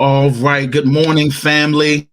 All right. Good morning, family.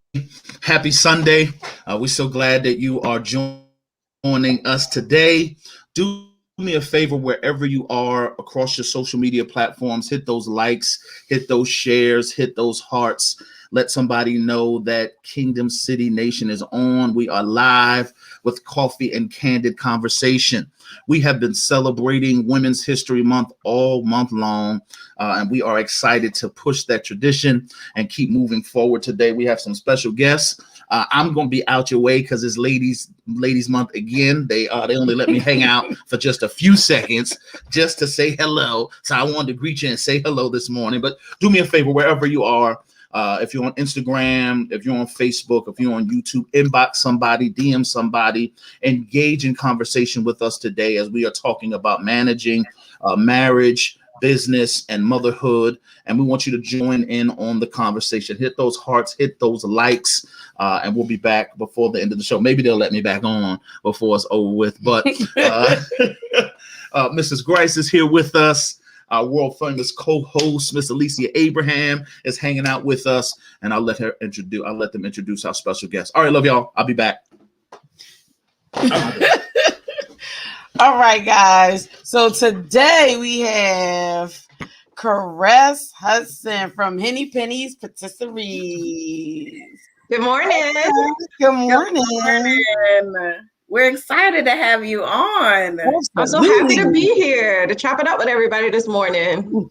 Happy Sunday. We're so glad that you are joining us today. Do me a favor wherever you are across your social media platforms, hit those likes, hit those shares, hit those hearts. Let somebody know that Kingdom City Nation is on. We are live with Coffee and Candid Conversation. We have been celebrating Women's History Month all month long, and we are excited to push that tradition and keep moving forward. Today, we have some special guests. I'm going to be out your way because it's Ladies Month again. They only let me hang out for just a few seconds just to say hello. So I wanted to greet you and say hello this morning. But do me a favor, wherever you are, if you're on Instagram, if you're on Facebook, if you're on YouTube, inbox somebody, DM somebody, engage in conversation with us today as we are talking about managing marriage, business, and motherhood. And we want you to join in on the conversation. Hit those hearts, hit those likes, and we'll be back before the end of the show. Maybe they'll let me back on before it's over with. But Mrs. Grice is here with us. Our world famous co-host, Miss Alicia Abraham, is hanging out with us, and I'll let them introduce our special guest. All right, love y'all. I'll be back. All right, guys. So today we have Caress Hudson from Henny Penny's Patisseries. Good morning. Good morning. Good morning. We're excited to have you on. I'm so happy to be here to chop it up with everybody this morning.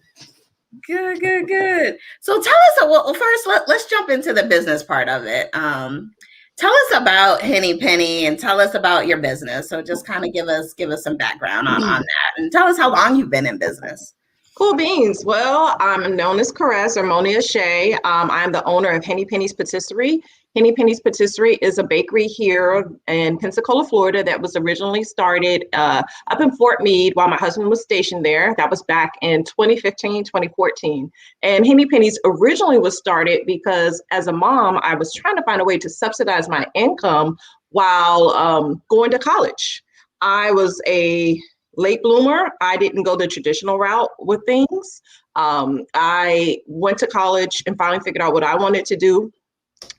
Good. So tell us, well, first, let's jump into the business part of it. Tell us about Henny Penny and tell us about your business. So just kind of give us some background on that and tell us how long you've been in business. Cool beans. Well, I'm known as Caress or Monia Shea. I'm the owner of Henny Penny's Patisserie. Henny Penny's Patisserie is a bakery here in Pensacola, Florida that was originally started up in Fort Meade while my husband was stationed there. That was back in 2015, 2014. And Henny Penny's originally was started because as a mom, I was trying to find a way to subsidize my income while going to college. I was a late bloomer. I didn't go the traditional route with things. I went to college and finally figured out what I wanted to do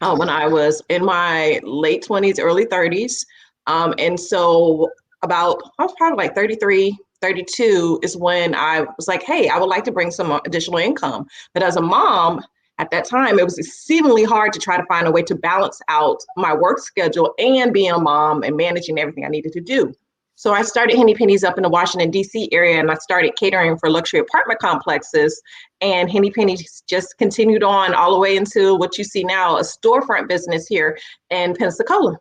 when I was in my late 20s, early 30s. And so I was probably like 33, 32 is when I was like, hey, I would like to bring some additional income. But as a mom, at that time, it was exceedingly hard to try to find a way to balance out my work schedule and being a mom and managing everything I needed to do. So I started Henny Penny's up in the Washington, D.C. area, and I started catering for luxury apartment complexes. And Henny Penny's just continued on all the way into what you see now, a storefront business here in Pensacola.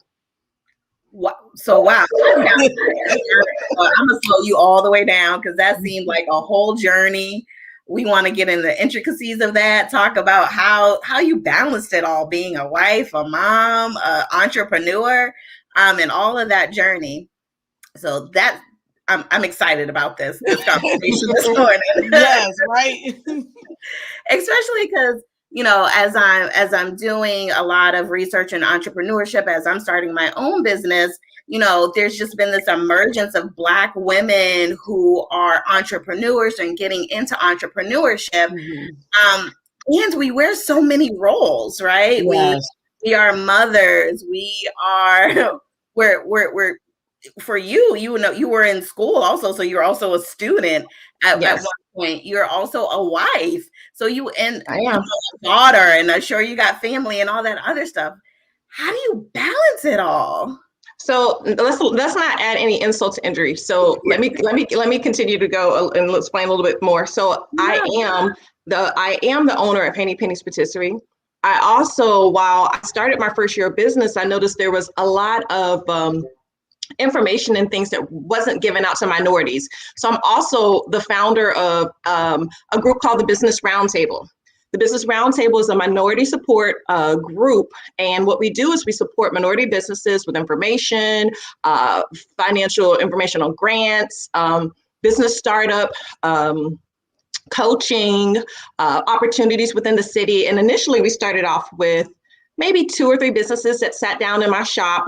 Wow. So, wow. I'm going to slow you all the way down because that seemed like a whole journey. We want to get into the intricacies of that, talk about how you balanced it all, being a wife, a mom, an entrepreneur, and all of that journey. So that I'm excited about this conversation this morning. Yes, right. Especially because, as I'm doing a lot of research in entrepreneurship, as I'm starting my own business, there's just been this emergence of Black women who are entrepreneurs and getting into entrepreneurship. Mm-hmm. And we wear so many roles, right? Yes. We are mothers. We're for you, you were in school also, so you're also a student at one point. You're also a wife, so I am a daughter, and I'm sure you got family and all that other stuff. How do you balance it all? So let's not add any insult to injury. So let me continue to go and explain a little bit more. So I am the owner of Henny Penny's Patisserie. I also, while I started my first year of business, I noticed there was a lot of information and things that wasn't given out to minorities. So I'm also the founder of a group called the Business Roundtable. The Business Roundtable is a minority support group. And what we do is we support minority businesses with information, financial information on grants, business startup, coaching, opportunities within the city. And initially we started off with maybe 2 or 3 businesses that sat down in my shop,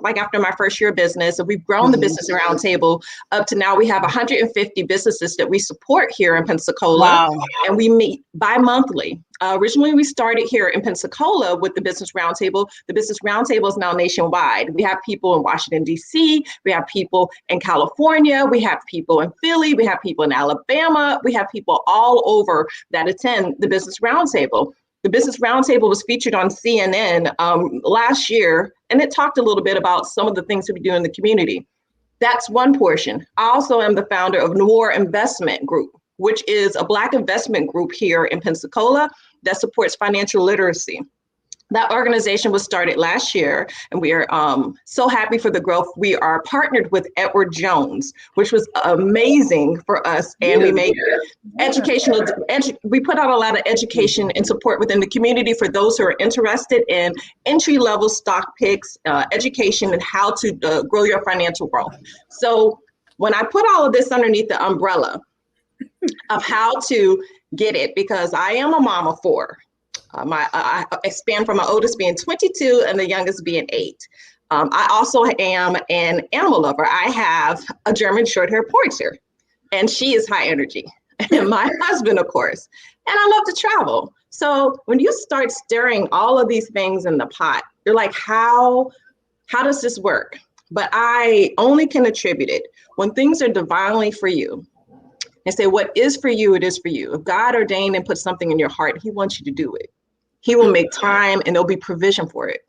like after my first year of business. And we've grown the Business Roundtable up to now we have 150 businesses that we support here in Pensacola. Wow. And we meet bi-monthly. Originally, we started here in Pensacola with the Business Roundtable. The Business Roundtable is now nationwide. We have people in Washington, D.C. We have people in California. We have people in Philly. We have people in Alabama. We have people all over that attend the Business Roundtable. The Business Roundtable was featured on CNN last year, and it talked a little bit about some of the things that we do in the community. That's one portion. I also am the founder of Noor Investment Group, which is a Black investment group here in Pensacola that supports financial literacy. That organization was started last year, and we are so happy for the growth. We are partnered with Edward Jones, which was amazing for us. And we make we put out a lot of education and support within the community for those who are interested in entry-level stock picks, education, and how to grow your financial wealth. So when I put all of this underneath the umbrella of how to get it, because I am a mom of 4. I span from my oldest being 22 and the youngest being 8. I also am an animal lover. I have a German short-haired pointer, and she is high energy. And my husband, of course. And I love to travel. So when you start stirring all of these things in the pot, you're like, how does this work? But I only can attribute it when things are divinely for you. And say, what is for you, it is for you. If God ordained and put something in your heart, he wants you to do it. He will make time and there'll be provision for it.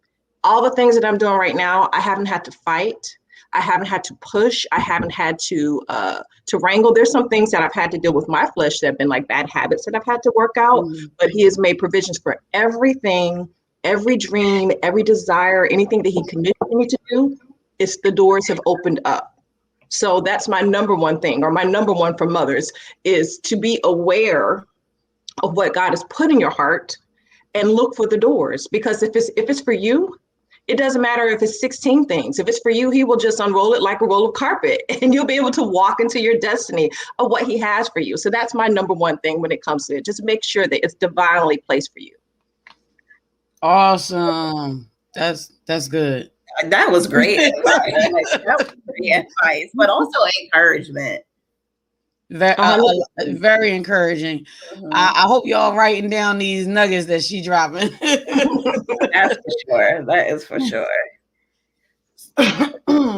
All the things that I'm doing right now, I haven't had to fight. I haven't had to push. I haven't had to wrangle. There's some things that I've had to deal with my flesh that have been like bad habits that I've had to work out, but he has made provisions for everything, every dream, every desire, anything that he committed me to do, it's the doors have opened up. So that's my number one thing, or my number one for mothers, is to be aware of what God has put in your heart and look for the doors. Because if it's for you, it doesn't matter if it's 16 things. If it's for you, he will just unroll it like a roll of carpet and you'll be able to walk into your destiny of what he has for you. So that's my number one thing when it comes to it. Just make sure that it's divinely placed for you. Awesome. That's good. That was great. That was great advice, but also encouragement. Very encouraging. Mm-hmm. I hope y'all writing down these nuggets that she dropping. That's for sure. That is for sure.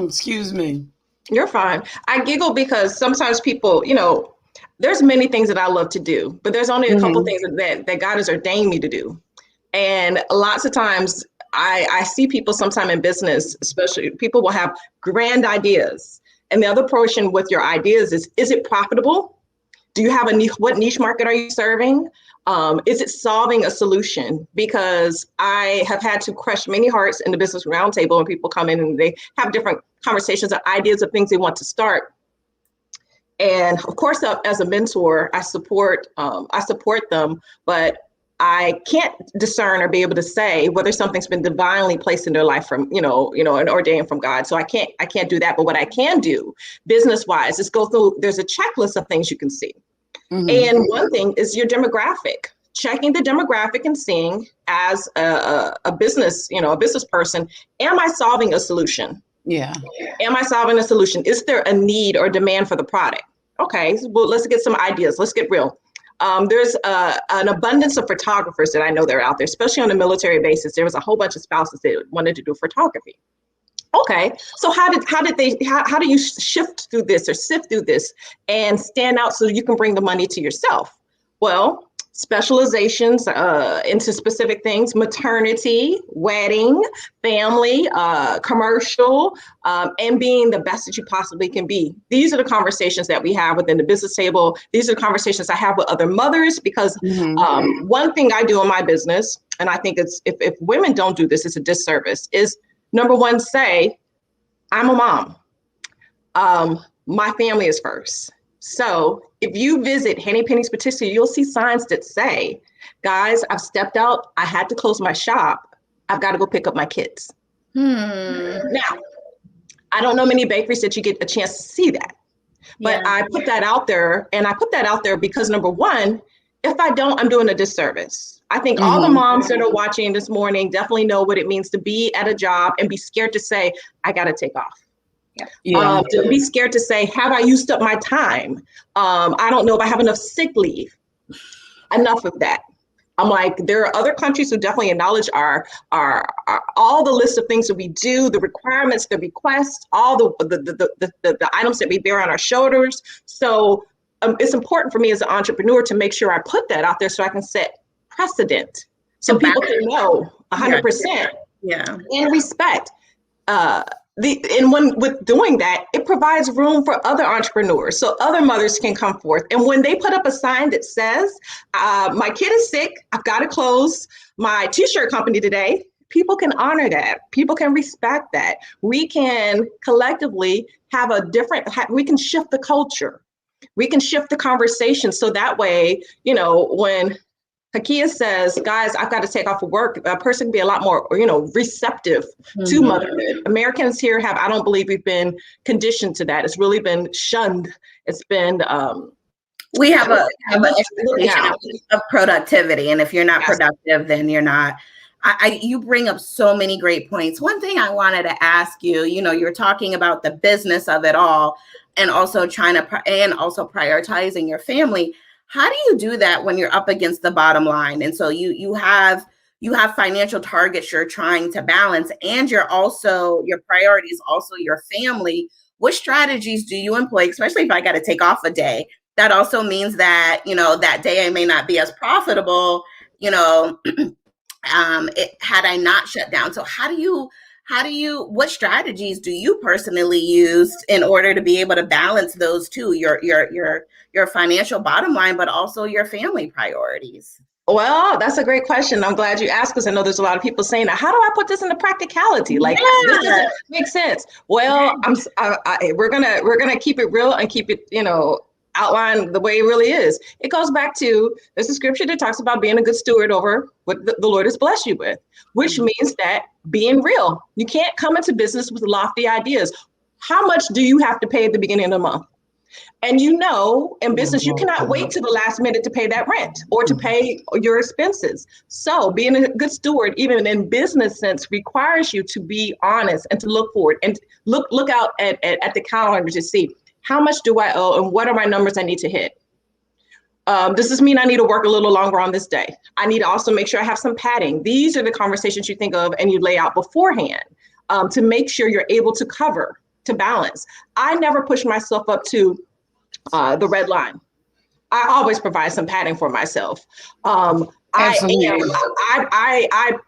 Excuse me. You're fine. I giggle because sometimes people, there's many things that I love to do, but there's only a couple things that God has ordained me to do. And lots of times I see people sometime in business, especially people will have grand ideas. And the other portion with your ideas is it profitable? Do you have a niche? What niche market are you serving? Is it solving a solution? Because I have had to crush many hearts in the Business Roundtable when people come in and they have different conversations or ideas of things they want to start. And of course, as a mentor, I support them, but I can't discern or be able to say whether something's been divinely placed in their life from, and ordained from God. So I can't do that. But what I can do business-wise is go through, there's a checklist of things you can see. Mm-hmm. And one thing is your demographic, checking the demographic and seeing as a business, a business person, am I solving a solution? Yeah. Am I solving a solution? Is there a need or demand for the product? Okay, well, let's get some ideas. Let's get real. There's an abundance of photographers that I know that are out there, especially on a military basis. There was a whole bunch of spouses that wanted to do photography. Okay, so how do you shift through this or sift through this and stand out so you can bring the money to yourself? Well, specializations into specific things: maternity, wedding, family, commercial, and being the best that you possibly can be. These are the conversations that we have within the business table. These are the conversations I have with other mothers, because one thing I do in my business, and I think it's if women don't do this, it's a disservice, is number one, say, I'm a mom. My family is first. So if you visit Henny Penny's Patisserie, you'll see signs that say, guys, I've stepped out. I had to close my shop. I've got to go pick up my kids. Now, I don't know many bakeries that you get a chance to see that. But I put that out there, and I put that out there because number one, If I don't, I'm doing a disservice. I think all the moms that are watching this morning definitely know what it means to be at a job and be scared to say, I got to take off. To be scared to say, have I used up my time? I don't know if I have enough sick leave. Enough of that. I'm like, there are other countries who definitely acknowledge our all the list of things that we do, the requirements, the requests, all the items that we bear on our shoulders. So it's important for me as an entrepreneur to make sure I put that out there so I can set precedent, so people can know 100%. And respect. With doing that, it provides room for other entrepreneurs, so other mothers can come forth. And when they put up a sign that says, my kid is sick, I've got to close my t-shirt company today, people can honor that. People can respect that. We can collectively have we can shift the culture. We can shift the conversation. So that way, when Hakia says, guys, I've got to take off of work, a person can be a lot more, receptive to motherhood. Americans here I don't believe we've been conditioned to that. It's really been shunned. It's been, we have an expectation of productivity. And if you're not productive, then you're not. You bring up so many great points. One thing I wanted to ask you, you're talking about the business of it all and also also prioritizing your family. How do you do that when you're up against the bottom line? And so you have financial targets you're trying to balance, and your priorities, also your family. What strategies do you employ, especially if I got to take off a day? That also means that, that day I may not be as profitable, had I not shut down. So what strategies do you personally use in order to be able to balance those two, your financial bottom line, but also your family priorities? Well, that's a great question. I'm glad you asked, because I know there's a lot of people saying, how do I put this into practicality? Like, this doesn't make sense. Well, we're gonna keep it real and keep it, outline the way it really is. It goes back to, there's a scripture that talks about being a good steward over what the Lord has blessed you with, which means that being real. You can't come into business with lofty ideas. How much do you have to pay at the beginning of the month? And in business, you cannot wait to the last minute to pay that rent or to pay your expenses. So being a good steward, even in business sense, requires you to be honest and to look forward and look out at the calendar to see, how much do I owe and what are my numbers I need to hit? Does this mean I need to work a little longer on this day? I need to also make sure I have some padding. These are the conversations you think of and you lay out beforehand to make sure you're able to cover, to balance. I never push myself up to the red line. I always provide some padding for myself. I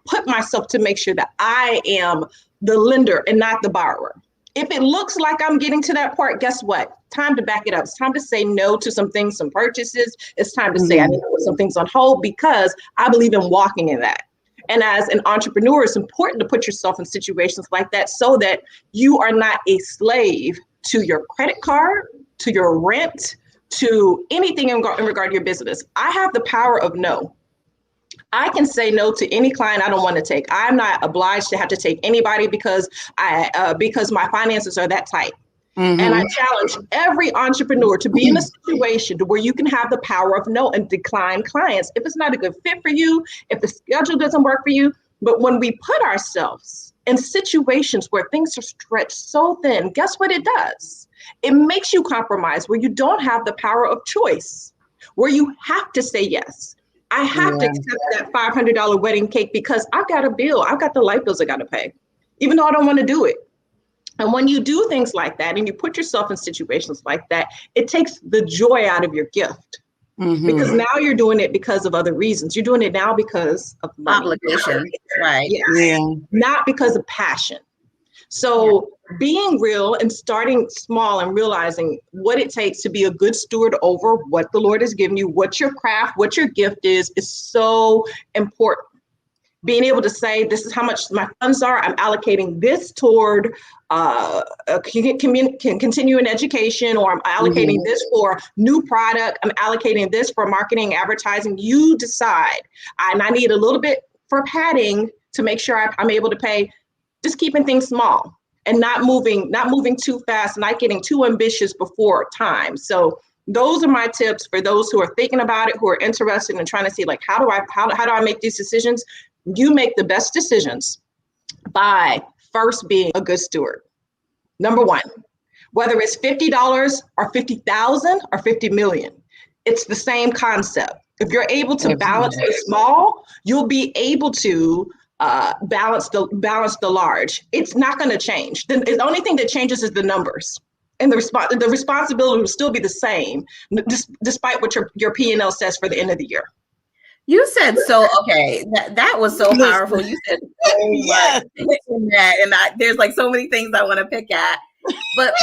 put myself to make sure that I am the lender and not the borrower. If it looks like I'm getting to that part, guess what? Time to back it up. It's time to say no to some things, some purchases. It's time to say I need to put some things on hold, because I believe in walking in that. And as an entrepreneur, it's important to put yourself in situations like that so that you are not a slave to your credit card, to your rent, to anything in regard to your business. I have the power of no. I can say no to any client I don't want to take. I'm not obliged to have to take anybody because my finances are that tight. And I challenge every entrepreneur to be in a situation where you can have the power of no and decline clients if it's not a good fit for you, if the schedule doesn't work for you. But when we put ourselves in situations where things are stretched so thin, guess what it does? It makes you compromise, where you don't have the power of choice, where you have to say yes. I have to accept that $500 wedding cake because I've got a bill. I've got the light bills I got to pay, even though I don't want to do it. And when you do things like that and you put yourself in situations like that, it takes the joy out of your gift. Because now you're doing it because of other reasons. You're doing it now because of money. Obligation, right? Yes. Not because of passion. So being real and starting small and realizing what it takes to be a good steward over what the Lord has given you, what your craft, what your gift is so important. Being able to say, this is how much my funds are. I'm allocating this toward continuing education, or I'm allocating this for new product. I'm allocating this for marketing, advertising. You decide. And I need a little bit for padding to make sure I'm able to pay. Just keeping things small and not moving too fast, not getting too ambitious before time. So Those are my tips for those who are thinking about it, who are interested in trying to see like, how do I make these decisions? You make the best decisions by first being a good steward. Number one, whether it's $50 or $50,000 or 50 million, it's the same concept. If you're able to balance the small, you'll be able to balance the large. It's not going to change. The only thing that changes is the numbers, and the responsibility will still be the same, despite what your P&L says for the end of the year. You said so. Okay, that was so powerful. You said so much in that, and there's like so many things I want to pick at. But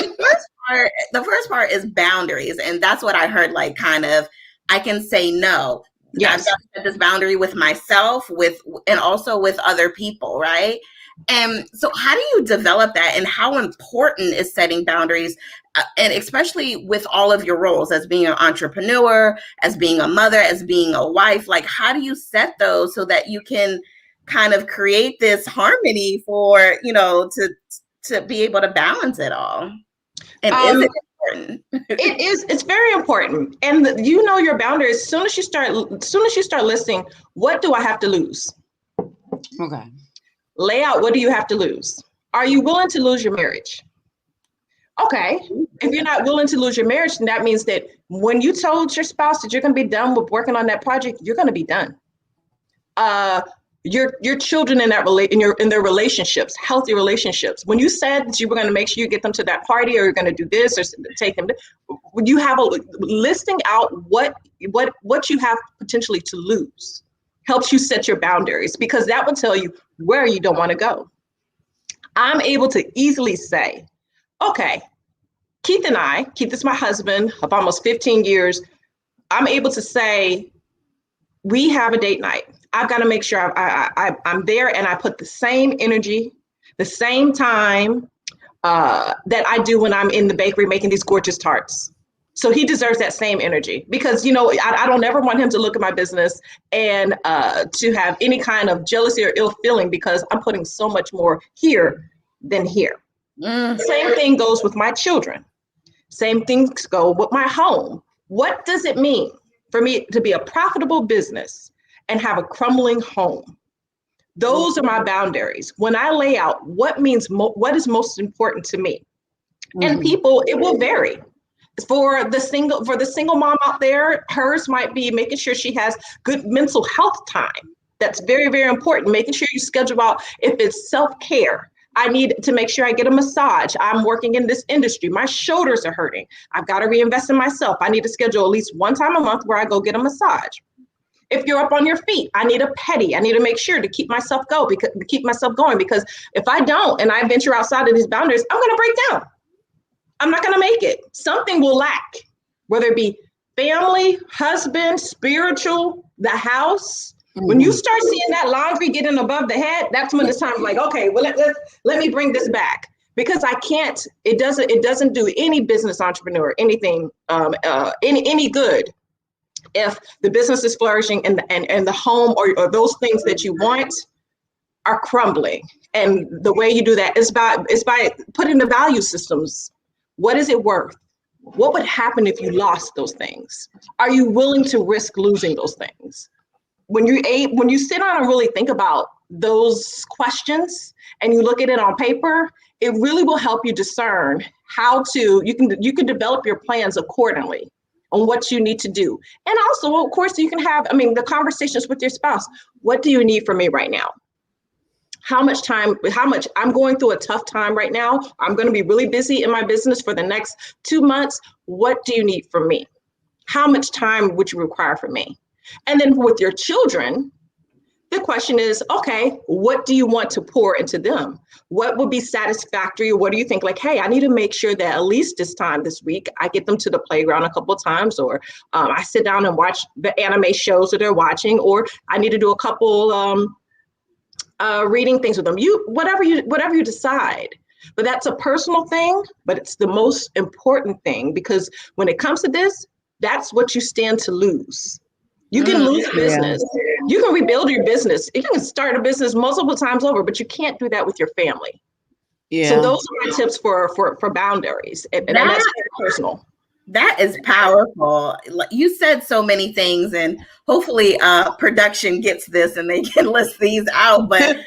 the first part is boundaries, and that's what I heard. Like, kind of, I can say no. Yes. I've got to set this boundary with myself, and also with other people, right? And so, how do you develop that, and how important is setting boundaries, and especially with all of your roles as being an entrepreneur, as being a mother, as being a wife? Like, how do you set those so that you can kind of create this harmony for, to be able to balance it all? And is it important? It is. It's very important. And your boundaries as soon as you start listing, what do I have to lose? Okay. Lay out, what do you have to lose? Are you willing to lose your marriage? Okay. If you're not willing to lose your marriage, then that means that when you told your spouse that you're going to be done with working on that project, you're going to be done. Your children in their relationships, healthy relationships. When you said that you were going to make sure you get them to that party, or you're going to do this, or take them, when you have a listing out what you have potentially to lose, helps you set your boundaries, because that will tell you where you don't want to go. I'm able to easily say, okay, Keith is my husband of almost 15 years. I'm able to say, we have a date night. I've got to make sure I'm there, and I put the same energy, the same time that I do when I'm in the bakery making these gorgeous tarts. So he deserves that same energy, because, I don't ever want him to look at my business and to have any kind of jealousy or ill feeling, because I'm putting so much more here than here. Same thing goes with my children. Same things go with my home. What does it mean for me to be a profitable business and have a crumbling home? Those are my boundaries. When I lay out what is most important to me, and people, it will vary. For the single mom out there, hers might be making sure she has good mental health time. That's very, very important. Making sure you schedule out, if it's self-care, I need to make sure I get a massage. I'm working in this industry. My shoulders are hurting. I've got to reinvest in myself. I need to schedule at least one time a month where I go get a massage. If you're up on your feet, I need a pedi. I need to make sure to keep myself going, because if I don't, and I venture outside of these boundaries, I'm going to break down. I'm not going to make it. Something will lack, whether it be family, husband, spiritual, the house. When you start seeing that laundry getting above the head, that's when it's time, like, okay, well, let me bring this back, because I can't. It doesn't do any business entrepreneur anything, any good, if the business is flourishing and the home or those things that you want are crumbling. And the way you do that is by putting the value systems. What is it worth? What would happen if you lost those things? Are you willing to risk losing those things? When you sit down and really think about those questions and you look at it on paper, it really will help you discern you can develop your plans accordingly on what you need to do. And also, of course, you can have, the conversations with your spouse. What do you need from me right now? How much I'm going through a tough time right now. I'm going to be really busy in my business for the next 2 months. What do you need from me? How much time would you require from me? And then with your children, the question is, okay, what do you want to pour into them? What would be satisfactory? What do you think? Like, hey, I need to make sure that at least this week, I get them to the playground a couple of times, or I sit down and watch the anime shows that they're watching, or I need to do a couple reading things with them. Whatever you decide. But that's a personal thing, but it's the most important thing, because when it comes to this, that's what you stand to lose. You can lose a business. You can rebuild your business. You can start a business multiple times over, but you can't do that with your family. Yeah. So those are my tips for boundaries, and that's personal. That is powerful. You said so many things, and hopefully production gets this and they can list these out. But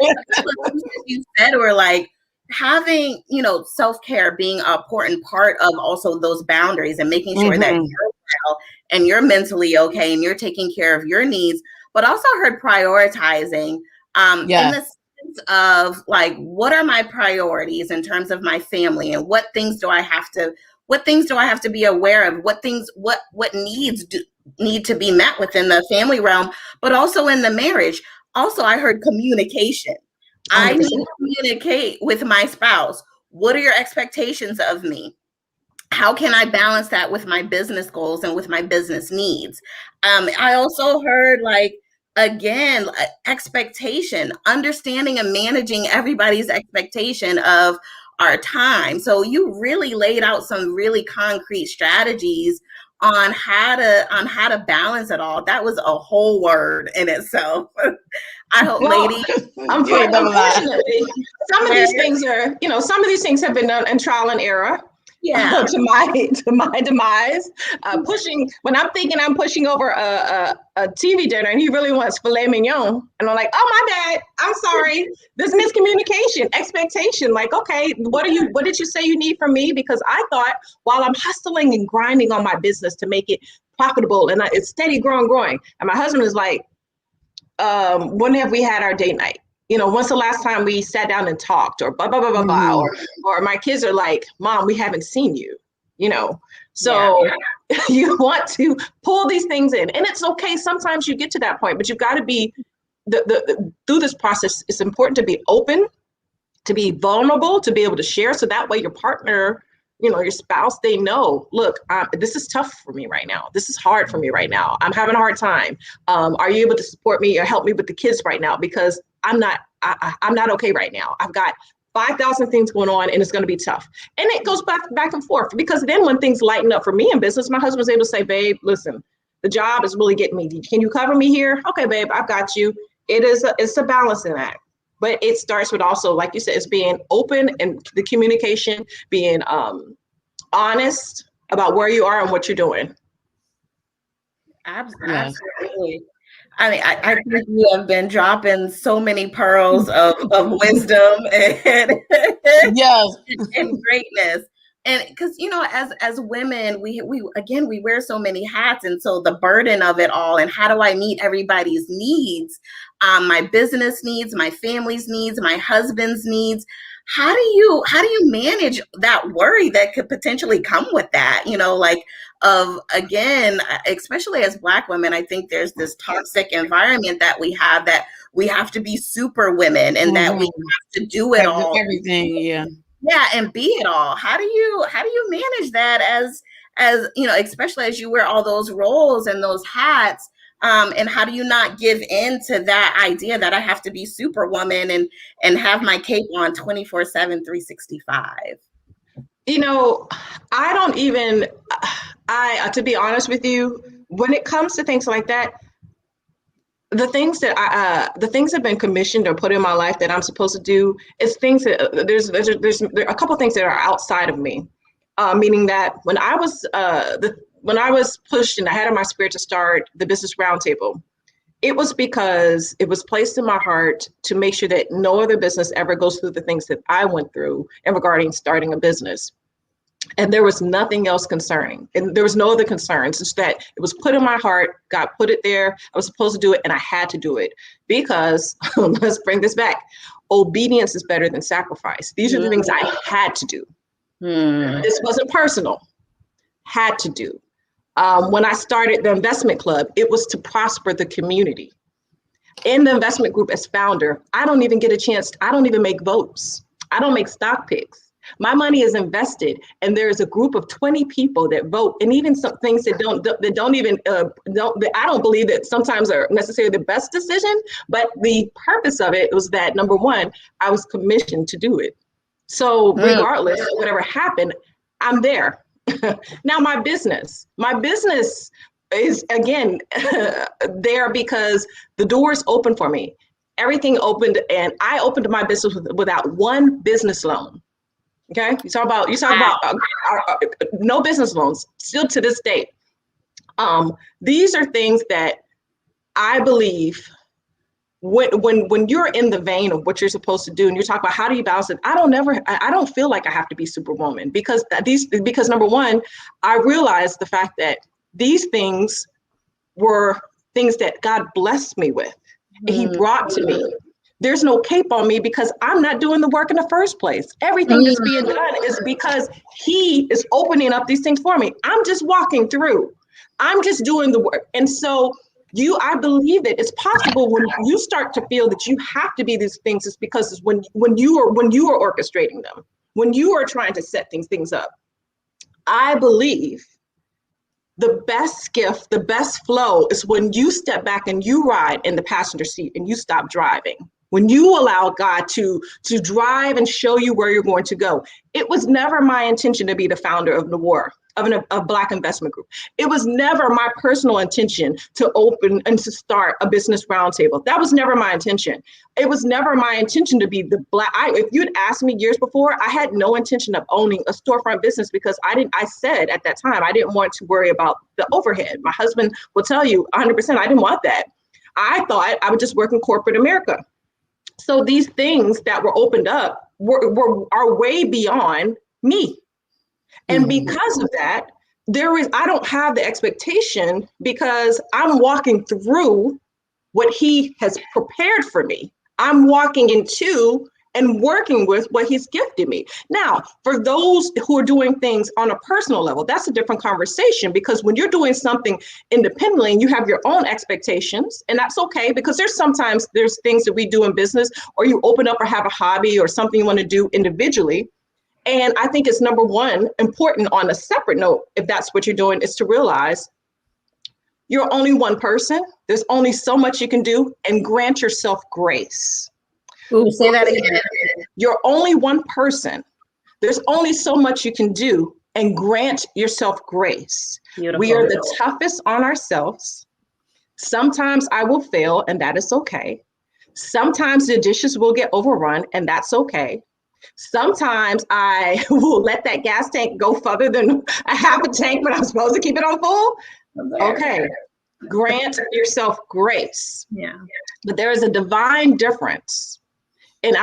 you said were like having, self-care being an important part of also those boundaries and making sure that you're well and you're mentally okay and you're taking care of your needs, but also heard prioritizing in the sense of like, what are my priorities in terms of my family, and what things do I have to be aware of? What needs need to be met within the family realm, but also in the marriage. Also, I heard communication. 100%. I need to communicate with my spouse. What are your expectations of me? How can I balance that with my business goals and with my business needs? I also heard again, expectation, understanding and managing everybody's expectation of our time. So you really laid out some really concrete strategies on how to balance it all. That was a whole word in itself. I hope, ladies. Unfortunately, some of these things have been done in trial and error. Yeah. To my demise. When I'm thinking I'm pushing over a TV dinner and he really wants filet mignon, and I'm like, oh my bad, I'm sorry. There's miscommunication, expectation. Like, okay, what did you say you need from me? Because I thought while I'm hustling and grinding on my business to make it profitable and it's steady growing, and my husband is like, when have we had our date night? When's the last time we sat down and talked, or blah, blah, blah, blah, blah, or my kids are like, Mom, we haven't seen you, So you want to pull these things in, and it's okay. Sometimes you get to that point, but you've got to be through this process. It's important to be open, to be vulnerable, to be able to share. So that way your partner, your spouse, they know, look, this is tough for me right now. This is hard for me right now. I'm having a hard time. Are you able to support me or help me with the kids right now? Because I'm not okay right now. I've got 5,000 things going on and it's going to be tough. And it goes back and forth, because then when things lighten up for me in business, my husband's able to say, babe, listen, the job is really getting me. Can you cover me here? Okay, babe, I've got you. It's a balancing act. But it starts with also, like you said, it's being open and the communication, being honest about where you are and what you're doing. Absolutely. I mean, I think you have been dropping so many pearls of wisdom and and greatness. And because, as women, we wear so many hats. And so the burden of it all, and how do I meet everybody's needs, my business needs, my family's needs, my husband's needs. How do you manage that worry that could potentially come with that? Especially as Black women, I think there's this toxic environment that we have to be super women, and that we have to do it all. Everything, yeah. Yeah, and be it all. How do you manage that as especially as you wear all those roles and those hats? And how do you not give in to that idea that I have to be superwoman and have my cape on 24/7, 365? To be honest with you, when it comes to things like that, the things that have been commissioned or put in my life that I'm supposed to do is things that there's a couple of things that are outside of me. Meaning that when I was pushed and I had in my spirit to start the Business Roundtable, it was because it was placed in my heart to make sure that no other business ever goes through the things that I went through in regarding starting a business. And there was nothing else concerning, and there was no other concerns. It's that it was put in my heart, God put it there. I was supposed to do it, and I had to do it because let's bring this back. Obedience is better than sacrifice. These are the things I had to do. This wasn't personal. Had to do. When I started the investment club, it was to prosper the community. In the investment group as founder, I don't even get a chance. I don't even make votes. I don't make stock picks. My money is invested, and there is a group of 20 people that vote, and even some things that I don't believe that sometimes are necessarily the best decision. But the purpose of it was that, number one, I was commissioned to do it. So regardless of whatever happened, I'm there. Now my business is again there because the doors open for me. Everything opened, and I opened my business without one business loan. Okay, you talk about no business loans still to this day. These are things that I believe when you're in the vein of what you're supposed to do, and you're talking about how do you balance it, I don't feel like I have to be superwoman because number one, I realized the fact that these things were things that God blessed me with, and He brought to me. There's no cape on me because I'm not doing the work in the first place. Everything that's being done is because He is opening up these things for me. I'm just walking through. I'm just doing the work. And so I believe that it's possible when you start to feel that you have to be these things, it's because it's when you are orchestrating them, when you are trying to set things up. I believe the best gift, the best flow is when you step back and you ride in the passenger seat and you stop driving. When you allow God to drive and show you where you're going to go. It was never my intention to be the founder of Noir, of a Black investment group. It was never my personal intention to open and to start a business roundtable. That was never my intention. It was never my intention to be the Black. If you'd asked me years before, I had no intention of owning a storefront business because I said at that time, I didn't want to worry about the overhead. My husband will tell you 100%, I didn't want that. I thought I would just work in corporate America. So these things that were opened up are way beyond me. And because of that, I don't have the expectation because I'm walking through what He has prepared for me. I'm walking into and working with what He's gifted me. Now, for those who are doing things on a personal level, that's a different conversation, because when you're doing something independently and you have your own expectations, and that's okay, because sometimes there's things that we do in business, or you open up or have a hobby or something you want to do individually. And I think it's number one, important on a separate note, if that's what you're doing, is to realize you're only one person. There's only so much you can do, and grant yourself grace. Ooh, say that again. You're only one person. There's only so much you can do, and grant yourself grace. Beautiful. We are the toughest on ourselves. Sometimes I will fail, and that is okay. Sometimes the dishes will get overrun, and that's okay. Sometimes I will let that gas tank go further than a half a tank when I'm supposed to keep it on full. Okay. Grant yourself grace. Yeah. But there is a divine difference. And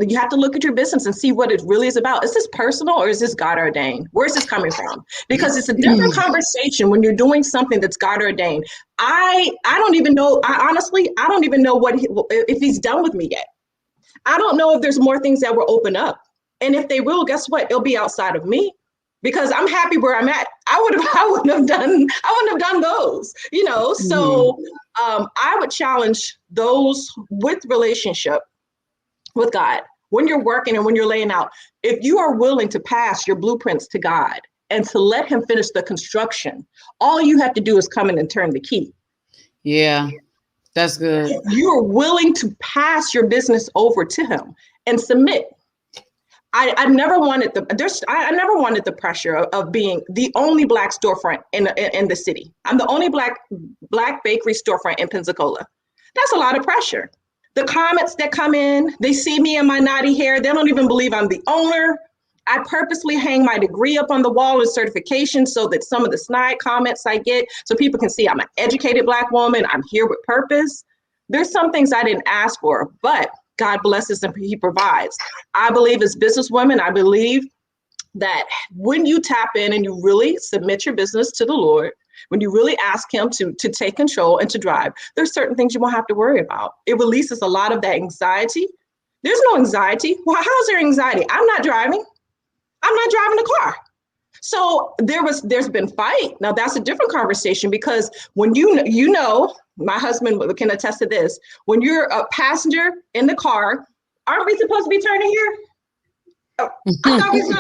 you have to look at your business and see what it really is about. Is this personal or is this God ordained? Where's this coming from? Because it's a different conversation when you're doing something that's God ordained. I don't even know. I don't even know if He's done with me yet. I don't know if there's more things that will open up. And if they will, guess what? It'll be outside of me, because I'm happy where I'm at. I wouldn't have done those, So I would challenge those with relationship with God, when you're working and when you're laying out, if you are willing to pass your blueprints to God and to let Him finish the construction, all you have to do is come in and turn the key. Yeah, that's good. You're willing to pass your business over to Him and submit. I never wanted the pressure of being the only Black storefront in the city. I'm the only black bakery storefront in Pensacola. That's a lot of pressure. The comments that come in, they see me in my naughty hair. They don't even believe I'm the owner. I purposely hang my degree up on the wall and certification so that some of the snide comments I get, so people can see I'm an educated Black woman. I'm here with purpose. There's some things I didn't ask for, but God blesses and He provides. I believe as businesswomen, I believe that when you tap in and you really submit your business to the Lord, when you really ask Him to take control and to drive, there's certain things you won't have to worry about. It releases a lot of that anxiety. There's no anxiety. Well, how's there anxiety? I'm not driving the car. So there's been fight. Now that's a different conversation, because when my husband can attest to this, when you're a passenger in the car, aren't we supposed to be turning here? Oh, I thought we was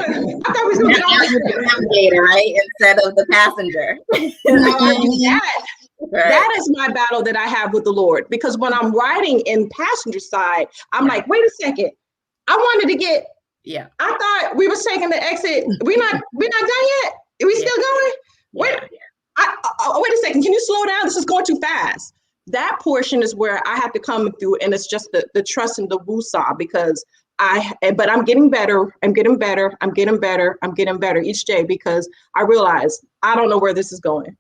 gonna get on the navigator, right? Instead of the passenger. That is my battle that I have with the Lord, because when I'm riding in passenger side, I'm like, wait a second. I wanted to get, I thought we was taking the exit. We're not done yet. Are we still going? Wait a second. Can you slow down? This is going too fast. That portion is where I have to come through, and it's just the trust and the woosah, because but I'm getting better. I'm getting better. I'm getting better. I'm getting better each day because I realize I don't know where this is going.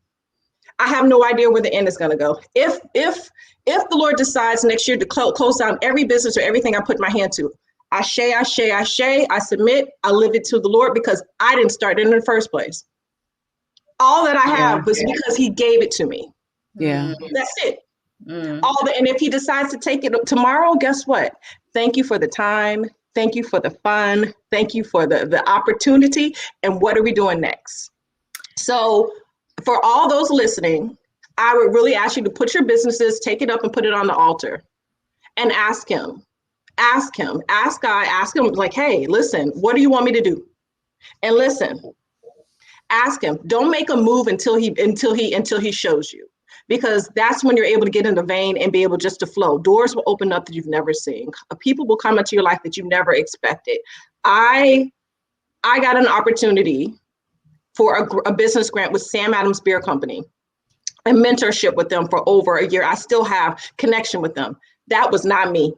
I have no idea where the end is going to go. If the Lord decides next year to close down every business or everything I put my hand to, I submit, I live it to the Lord because I didn't start it in the first place. All that I have was because he gave it to me. Yeah. That's it. And if he decides to take it tomorrow, guess what? Thank you for the time. Thank you for the fun. Thank you for the opportunity. And what are we doing next? So for all those listening, I would really ask you to put your businesses, take it up and put it on the altar and ask him, ask God, ask him like, hey, listen, what do you want me to do? And listen, ask him, don't make a move until he shows you, because that's when you're able to get in the vein and be able just to flow. Doors will open up that you've never seen. People will come into your life that you never expected. I got an opportunity for a business grant with Sam Adams Beer Company, a mentorship with them for over a year. I still have connection with them. That was not me.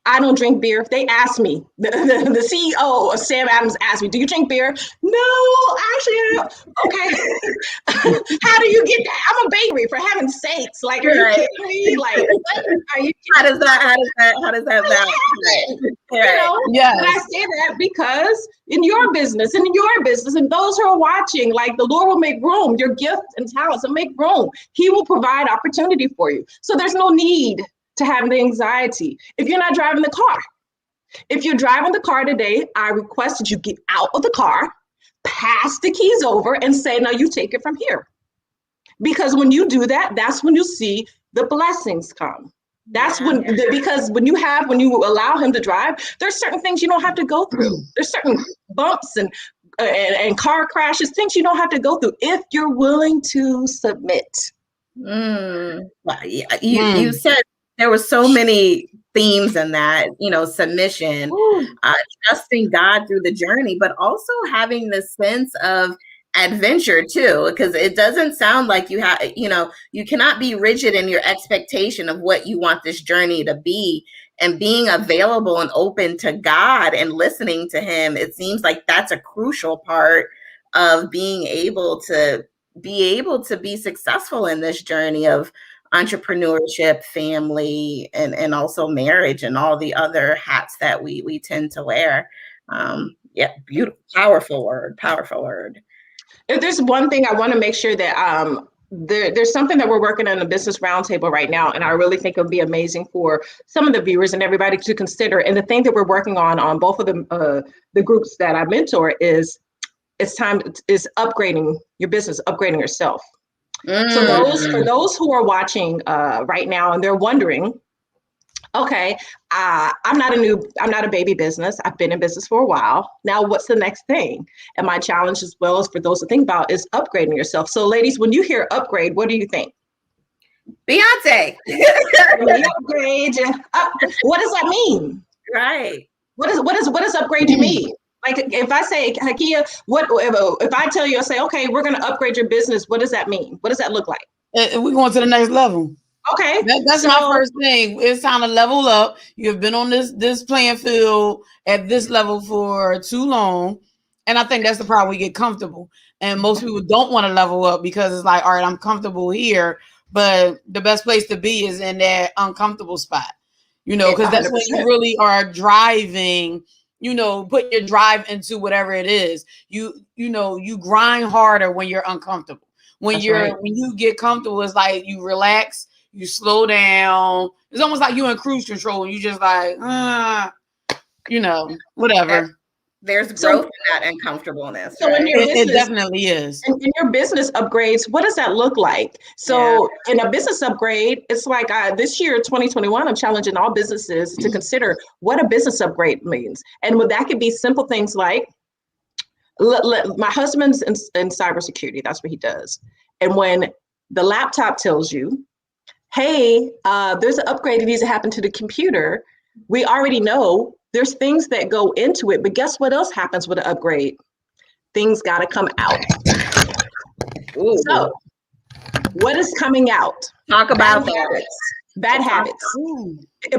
I don't drink beer. They asked me, the CEO of Sam Adams asked me, do you drink beer? No, actually, okay. How do you get that? I'm a bakery, for heaven's sakes. Like, are you kidding me? Like, what are you kidding? How does that balance? You know, yes. And I say that because in your business, and those who are watching, like, the Lord will make room. Your gifts and talents will make room. He will provide opportunity for you. So there's no need to have the anxiety. If you're not driving the car, if you're driving the car today, I request that you get out of the car, pass the keys over and say, no, you take it from here. Because when you do that, that's when you see the blessings come. That's because when you allow him to drive, there's certain things you don't have to go through. There's certain bumps and car crashes, things you don't have to go through if you're willing to submit. Well, you said there were so many themes in that, submission, trusting God through the journey, but also having the sense of adventure too, because it doesn't sound like you have, you cannot be rigid in your expectation of what you want this journey to be, and being available and open to God and listening to him. It seems like that's a crucial part of being able to be successful in this journey of entrepreneurship, family, and also marriage, and all the other hats that we tend to wear. Beautiful, powerful word. If there's one thing I want to make sure that there's something that we're working on the business roundtable right now, and I really think it would be amazing for some of the viewers and everybody to consider. And the thing that we're working on both of the groups that I mentor is upgrading your business, upgrading yourself. So for those who are watching right now and they're wondering, okay, I'm not a baby business. I've been in business for a while. Now, what's the next thing? And my challenge, as well as for those to think about, is upgrading yourself. So ladies, when you hear upgrade, what do you think? Beyonce. Upgrade. What does that mean? Right. What does upgrade you mean? Like, if I say, Hakia, if I tell you, I say, okay, we're going to upgrade your business, what does that mean? What does that look like? We're going to the next level. Okay. That's my first thing. It's time to level up. You've been on this playing field at this level for too long. And I think that's the problem. We get comfortable. And most people don't want to level up because it's like, all right, I'm comfortable here. But the best place to be is in that uncomfortable spot, because that's when you really are driving, put your drive into whatever it is. You grind harder when you're uncomfortable. When you get comfortable, it's like you relax, you slow down. It's almost like you're in cruise control and you just like, whatever. There's growth in that uncomfortableness. So in your business, it definitely is. In your business upgrades, what does that look like? So in a business upgrade, it's like this year, 2021, I'm challenging all businesses to consider what a business upgrade means. And that could be simple things like, my husband's in cybersecurity. That's what he does. And when the laptop tells you, hey, there's an upgrade that needs to happen to the computer, we already know there's things that go into it, but guess what else happens with an upgrade? Things got to come out. Ooh. So what is coming out? Talk about that. Bad habits.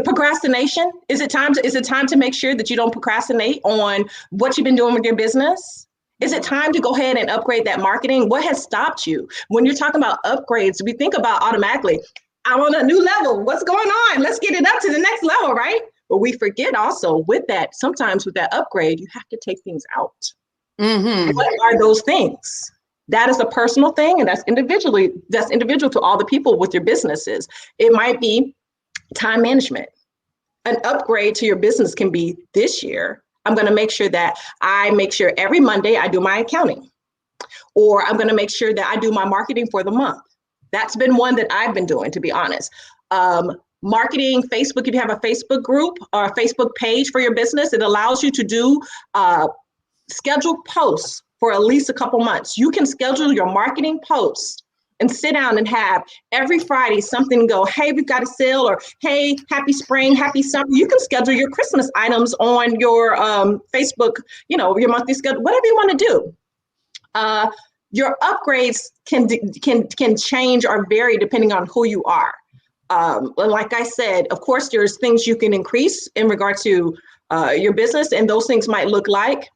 Procrastination. Is it time to make sure that you don't procrastinate on what you've been doing with your business? Is it time to go ahead and upgrade that marketing? What has stopped you? When you're talking about upgrades, we think about automatically, I'm on a new level. What's going on? Let's get it up to the next level, right? But we forget also with that, sometimes with that upgrade, you have to take things out. What are those things? That is a personal thing, and that's individual to all the people with your businesses. It might be time management. An upgrade to your business can be this year, I'm going to make sure that I make sure every Monday I do my accounting, or I'm going to make sure that I do my marketing for the month. That's been one that I've been doing, to be honest. Marketing, Facebook, if you have a Facebook group or a Facebook page for your business, it allows you to do scheduled posts for at least a couple months. You can schedule your marketing posts and sit down and have every Friday something go, hey, we've got a sale, or hey, happy spring, happy summer. You can schedule your Christmas items on your Facebook, your monthly schedule, whatever you want to do. Your upgrades can change or vary depending on who you are. Like I said, of course, there's things you can increase in regard to your business, and those things might look like,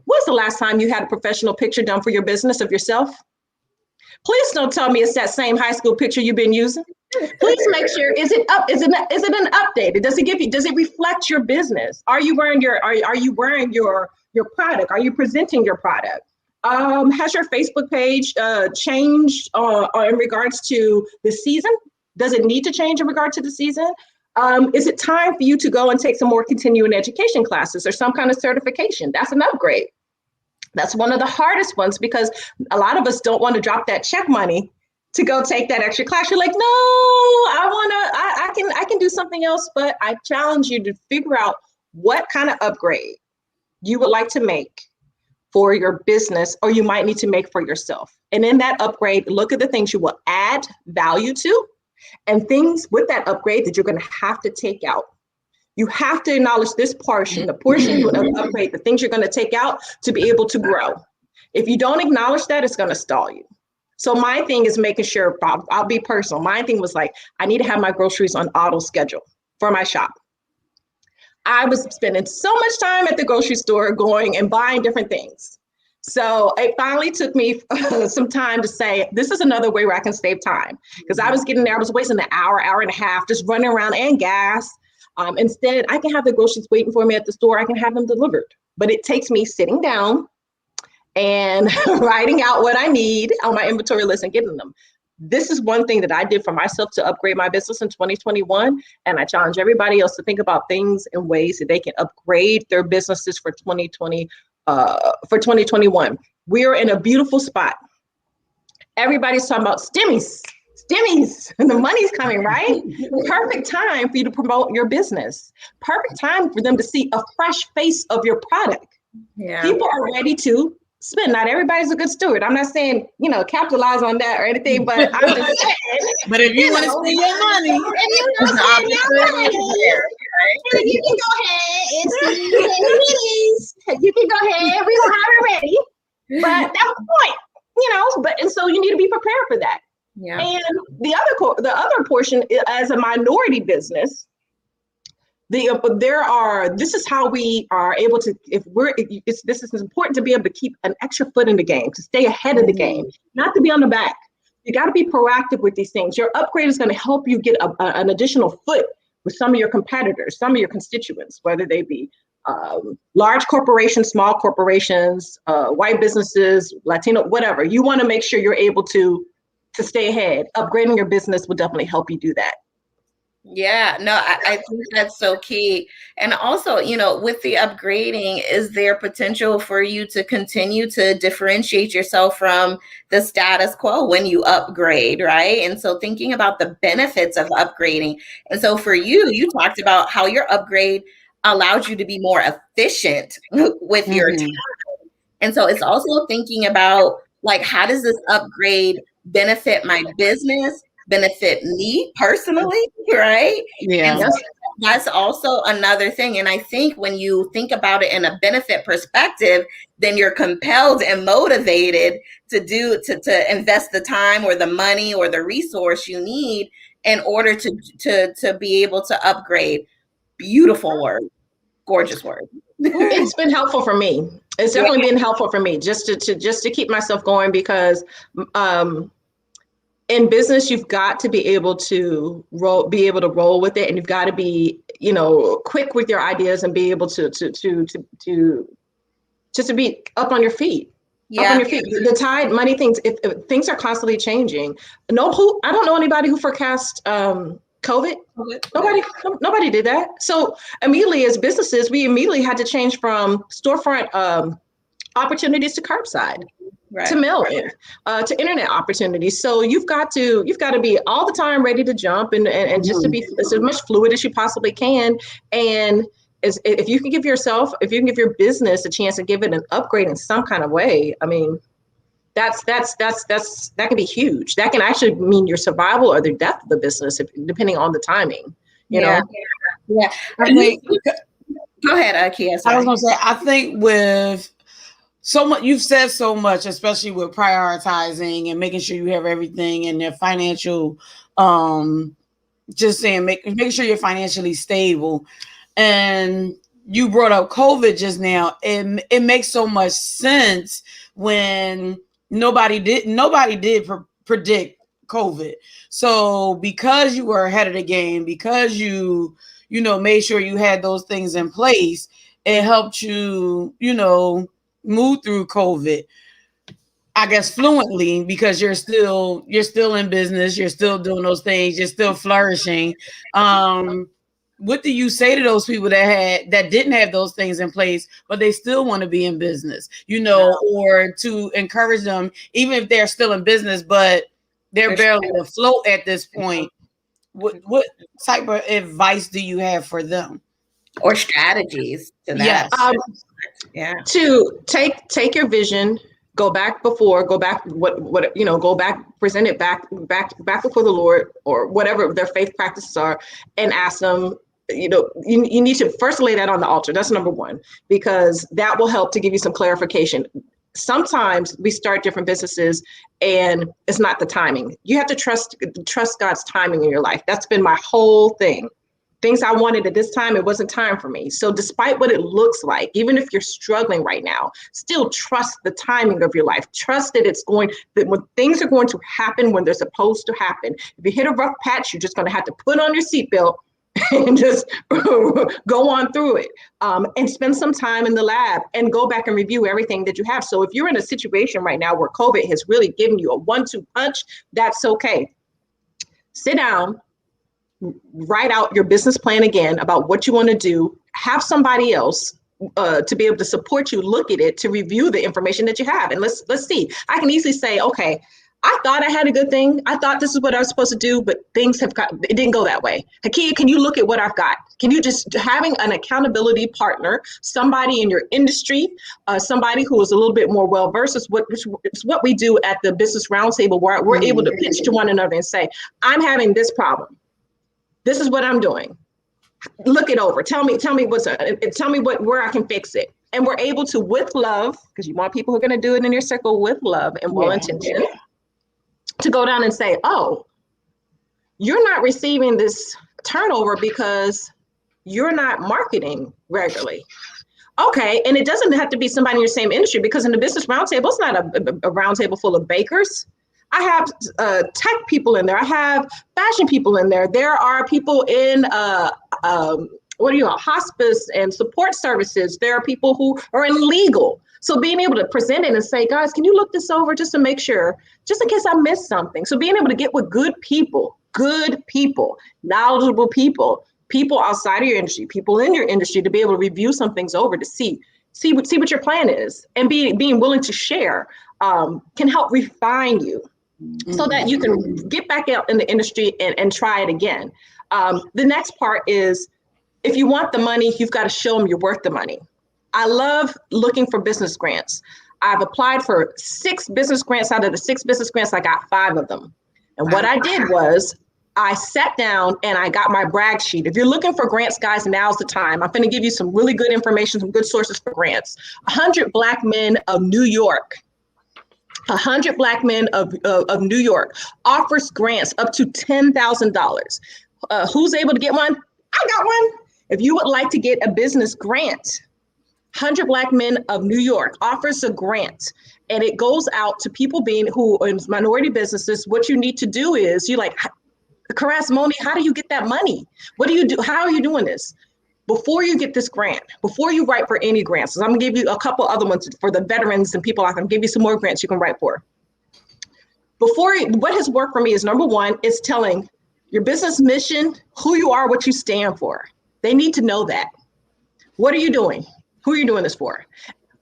when's the last time you had a professional picture done for your business of yourself? Please don't tell me it's that same high school picture you've been using. Please make sure, is it an updated? Does it reflect your business? Are you wearing your product? Are you presenting your product? Has your Facebook page changed in regards to the season? Does it need to change in regard to the season? Is it time for you to go and take some more continuing education classes or some kind of certification? That's an upgrade. That's one of the hardest ones, because a lot of us don't want to drop that check money to go take that extra class. You're like, no, I can do something else. But I challenge you to figure out what kind of upgrade you would like to make for your business, or you might need to make for yourself. And in that upgrade, look at the things you will add value to, and things with that upgrade that you're going to have to take out. You have to acknowledge this portion, the portion you want to upgrade, the things you're going to take out to be able to grow. If you don't acknowledge that, it's going to stall you. So my thing is making sure, I'll be personal. My thing was like, I need to have my groceries on auto schedule for my shop. I was spending so much time at the grocery store going and buying different things. So it finally took me some time to say, this is another way where I can save time. Because I was getting there, I was wasting an hour and a half, just running around, and gas. Instead, I can have the groceries waiting for me at the store. I can have them delivered. But it takes me sitting down and writing out what I need on my inventory list and getting them. This is one thing that I did for myself to upgrade my business in 2021. And I challenge everybody else to think about things and ways that they can upgrade their businesses for 2021. We are in a beautiful spot. Everybody's talking about stimmies, and the money's coming, right? Perfect time for you to promote your business. Perfect time for them to see a fresh face of your product. Yeah. People are ready to spend. Not everybody's a good steward. I'm not saying, capitalize on that or anything, but I'm just saying. But if you want to spend your money, you can go ahead and see it. You can go ahead. We don't have it ready. But that's the point, and so you need to be prepared for that. Yeah. And the other portion, as a minority business, this is how we are able to, this is important to be able to keep an extra foot in the game, to stay ahead of the game, not to be on the back. You got to be proactive with these things. Your upgrade is going to help you get an additional foot with some of your competitors, some of your constituents, whether they be large corporations, small corporations, white businesses, Latino, whatever. You want to make sure you're able to stay ahead. Upgrading your business will definitely help you do that. Yeah, no, I think that's so key. And also, with the upgrading, is there potential for you to continue to differentiate yourself from the status quo when you upgrade, right? And so thinking about the benefits of upgrading. And so for you talked about how your upgrade allowed you to be more efficient with your time. And so it's also thinking about, like, how does this upgrade benefit my business, benefit me personally, right? Yeah. And that's also another thing. And I think when you think about it in a benefit perspective, then you're compelled and motivated to invest the time or the money or the resource you need in order to be able to upgrade. Beautiful word, gorgeous word. It's been helpful for me. It's definitely been helpful for me just to keep myself going, because in business, you've got to be able to roll with it, and you've got to be, quick with your ideas and be able to be up on your feet. Yeah. Up on your feet. The tide, money, things. If things are constantly changing, I don't know anybody who forecast COVID. Nobody did that. So immediately, as businesses, we immediately had to change from storefront opportunities to curbside, right, to mail-in, to internet opportunities. So you've got to be all the time ready to jump and just to be as much fluid as you possibly can. And if you can give your business a chance to give it an upgrade in some kind of way, I mean, that can be huge. That can actually mean your survival or the death of the business, depending on the timing. You know. Yeah. I think. Go ahead, Kia. I was gonna say, I think with so much, you've said so much, especially with prioritizing and making sure you have everything in their financial. Just saying, making sure you're financially stable. And you brought up COVID just now. It makes so much sense when nobody did predict COVID. So because you were ahead of the game, because you made sure you had those things in place, it helped you, move through COVID, I guess, fluently, because you're still in business, you're still doing those things, you're still flourishing. What do you say to those people that didn't have those things in place, but they still want to be in business, or to encourage them, even if they're still in business, but they're barely afloat at this point? What type of advice do you have for them? Or strategies to that? Yes. To take your vision, go back, present it back before the Lord, or whatever their faith practices are, and ask them, you need to first lay that on the altar. That's number one, because that will help to give you some clarification. Sometimes we start different businesses and it's not the timing. You have to trust God's timing in your life. That's been my whole thing. Things I wanted at this time, it wasn't time for me. So despite what it looks like, even if you're struggling right now, still trust the timing of your life. Trust that that when things are going to happen when they're supposed to happen. If you hit a rough patch, you're just going to have to put on your seatbelt and just go on through it, and spend some time in the lab and go back and review everything that you have. So if you're in a situation right now where COVID has really given you a 1-2 punch, that's okay. Sit down, write out your business plan again about what you want to do, have somebody else to be able to support you, look at it, to review the information that you have. And let's see. I can easily say, okay, I thought I had a good thing. I thought this is what I was supposed to do, but it didn't go that way. Hakia, can you look at what I've got? Can you just, having an accountability partner, somebody in your industry, somebody who is a little bit more well-versed, is what we do at the Business Roundtable, where we're able to pitch to one another and say, I'm having this problem. This is what I'm doing. Look it over. Tell me where I can fix it. And we're able to, with love, because you want people who are going to do it in your circle with love and well intention, to go down and say, oh, you're not receiving this turnover because you're not marketing regularly. Okay, and it doesn't have to be somebody in your same industry, because in the Business Roundtable, it's not a roundtable full of bakers. I have tech people in there. I have fashion people in there. There are people in hospice and support services. There are people who are in legal. So being able to present it and say, guys, can you look this over just to make sure, just in case I missed something. So being able to get with good people, knowledgeable people outside of your industry, people in your industry, to be able to review some things over to see what your plan is, and being willing to share can help refine you, so that you can get back out in the industry and try it again. The next part is, if you want the money, you've got to show them you're worth the money. I love looking for business grants. I've applied for 6 business grants. Out of the 6 business grants, I got 5 of them. And what I did was, I sat down and I got my brag sheet. If you're looking for grants, guys, now's the time. I'm going to give you some really good information, some good sources for grants. 100 Black men of New York 100 Black Men of New York offers grants up to $10,000. Who's able to get one? I got one. If you would like to get a business grant, 100 Black Men of New York offers a grant, and it goes out to people who in minority businesses. What you need to do is Karas, Moni, how do you get that money? What do you do? How are you doing this? Before you get this grant, before you write for any grants, so I'm gonna give you a couple other ones for the veterans and people. I can give you some more grants you can write for. What has worked for me is, number one, is telling your business mission, who you are, what you stand for. They need to know that. What are you doing? Who are you doing this for?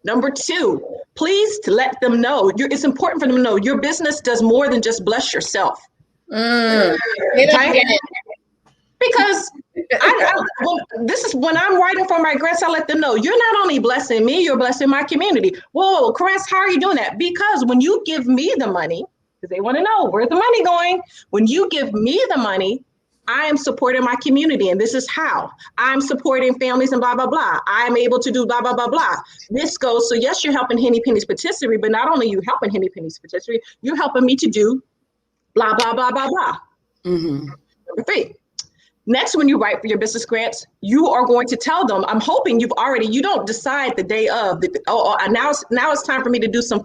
Number two, please to let them know. It's important for them to know your business does more than just bless yourself. Because this is when I'm writing for my grants, I let them know you're not only blessing me, you're blessing my community. Whoa, Chris, how are you doing that? Because when you give me the money, because they want to know where's the money going. When you give me the money, I am supporting my community, and this is how I'm supporting families and blah, blah, blah. I'm able to do blah, blah, blah, blah. This goes, so yes, you're helping Henny Penny's Patisserie, but not only you helping Henny Penny's Patisserie, you're helping me to do blah, blah, blah, blah, blah. Mm-hmm. Number three. Next, when you write for your business grants, you are going to tell them, I'm hoping you don't decide the day of, now it's time for me to do some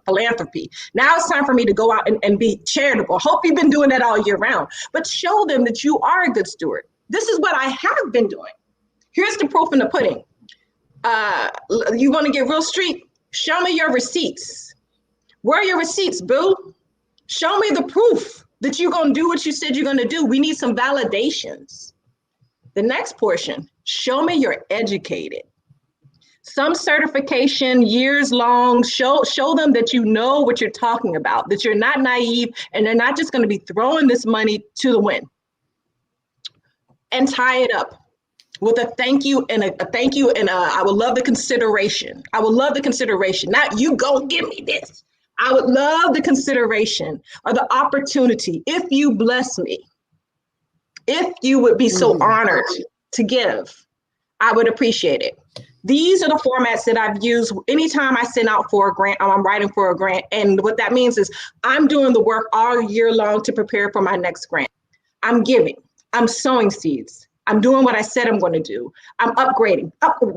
philanthropy. Now it's time for me to go out and be charitable. Hope you've been doing that all year round, but show them that you are a good steward. This is what I have been doing. Here's the proof in the pudding. You want to get real street? Show me your receipts. Where are your receipts, boo? Show me the proof that you're going to do what you said you're going to do. We need some validations. The next portion, show me you're educated. Some certification, years long, show them that you know what you're talking about, that you're not naive, and they're not just going to be throwing this money to the wind. And tie it up with a thank you and I would love the consideration. I would love the consideration, not you go give me this. I would love the consideration or the opportunity. If you bless me, if you would be so honored to give, I would appreciate it. These are the formats that I've used anytime I send out for a grant, or I'm writing for a grant. And what that means is I'm doing the work all year long to prepare for my next grant. I'm giving, I'm sowing seeds. I'm doing what I said I'm going to do. I'm upgrading.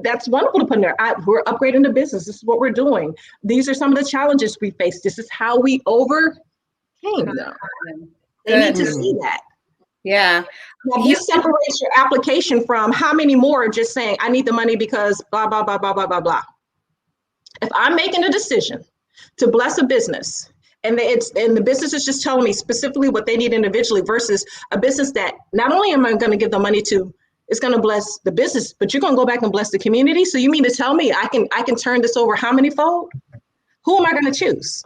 That's wonderful to put in there. We're upgrading the business. This is what we're doing. These are some of the challenges we face. This is how we overcame them. They need to see that. Yeah. Now, this separates your application from how many more are just saying, I need the money because blah, blah, blah, blah, blah, blah, blah. If I'm making a decision to bless a business, and the business is just telling me specifically what they need individually versus a business that not only am I going to give the money to, it's going to bless the business, but you're going to go back and bless the community. So you mean to tell me I can turn this over how many fold? Who am I going to choose?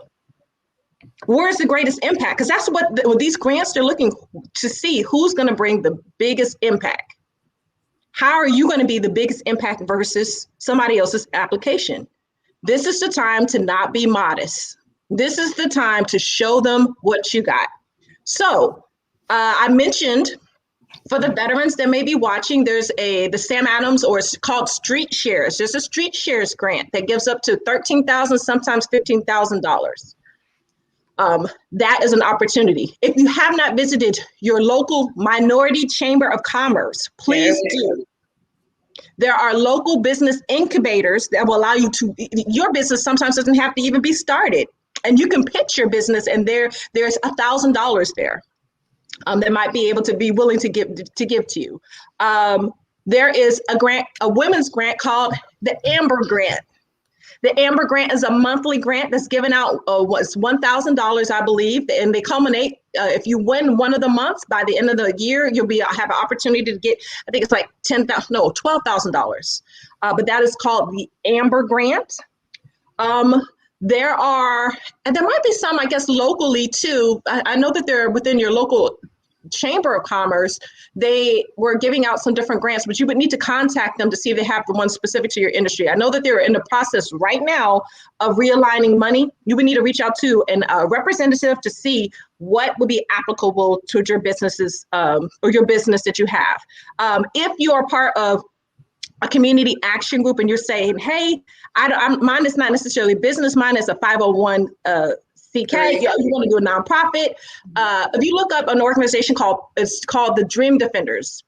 Where's the greatest impact? Because that's what these grants, they're looking to see who's going to bring the biggest impact. How are you going to be the biggest impact versus somebody else's application? This is the time to not be modest. This is the time to show them what you got. So I mentioned for the veterans that may be watching, there's the Sam Adams, or it's called Street Shares. There's a Street Shares grant that gives up to $13,000, sometimes $15,000. That is an opportunity. If you have not visited your local minority chamber of commerce, please do. There are local business incubators that will allow you to, your business sometimes doesn't have to even be started. And you can pitch your business, and there's $1,000 there that might be able to be willing to give to you. There is a women's grant called the Amber Grant. The Amber Grant is a monthly grant that's given out it's $1,000, I believe, and they culminate. If you win one of the months, by the end of the year, you'll have an opportunity to get, I think it's like $12,000. But that is called the Amber Grant. There might be some, I guess, locally too. I know that they're within your local chamber of commerce. They were giving out some different grants, but you would need to contact them to see if they have the one specific to your industry. I know that they're in the process right now of realigning money. You would need to reach out to a representative to see what would be applicable to your businesses or your business that you have. If you are part of a community action group and you're saying, hey, mine is not necessarily business, mine is a 501 CK, you want to do a nonprofit. If you look up an organization called the Dream Defenders.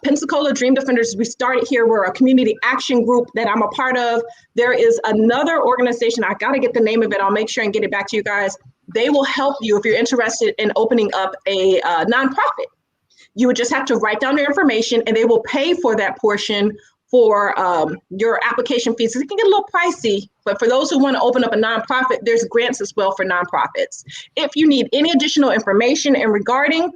Pensacola Dream Defenders, we started here. We're a community action group that I'm a part of. There is another organization, I got to get the name of it. I'll make sure and get it back to you guys. They will help you if you're interested in opening up a nonprofit. You would just have to write down their information and they will pay for that portion for your application fees. It can get a little pricey, but for those who want to open up a nonprofit, there's grants as well for nonprofits. If you need any additional information and regarding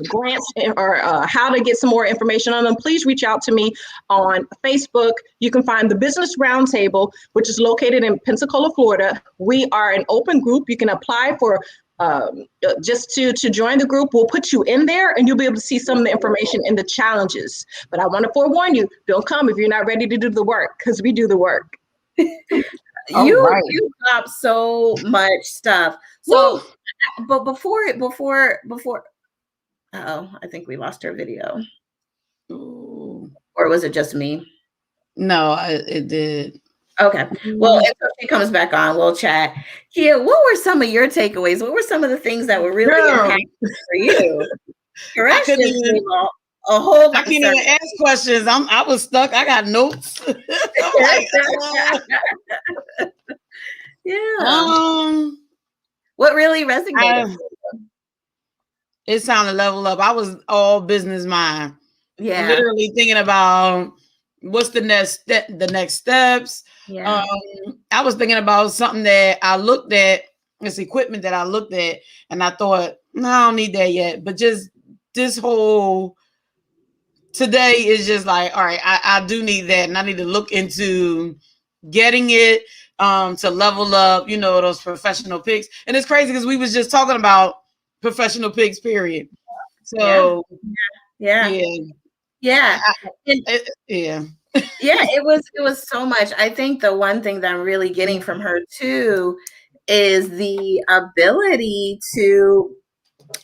grants or how to get some more information on them, please reach out to me on Facebook. You can find the Business Roundtable, which is located in Pensacola, Florida. We are an open group. You can apply for just to join the group. We'll put you in there and you'll be able to see some of the information and the challenges. But I want to forewarn you, don't come if you're not ready to do the work, because we do the work. You got so much stuff. So, but before I think we lost our video. Ooh. Or was it just me? No, it did. Okay. Well, until she comes back on, we'll chat. Yeah, what were some of your takeaways? What were some of the things that were really impactful for you? I couldn't even, a whole I can't even ask questions. I was stuck. I got notes. Yeah. What really resonated? It sounded level up. I was all business mind. Yeah. Literally thinking about what's the next steps. Yeah. I was thinking about something that I looked at, this equipment that I looked at, and I thought, no, I don't need that yet. But just this whole today is just like, all right, I do need that, and I need to look into getting it to level up, those professional picks. And it's crazy because we was just talking about professional picks, period. So yeah. It was so much. I think the one thing that I'm really getting from her too is the ability to,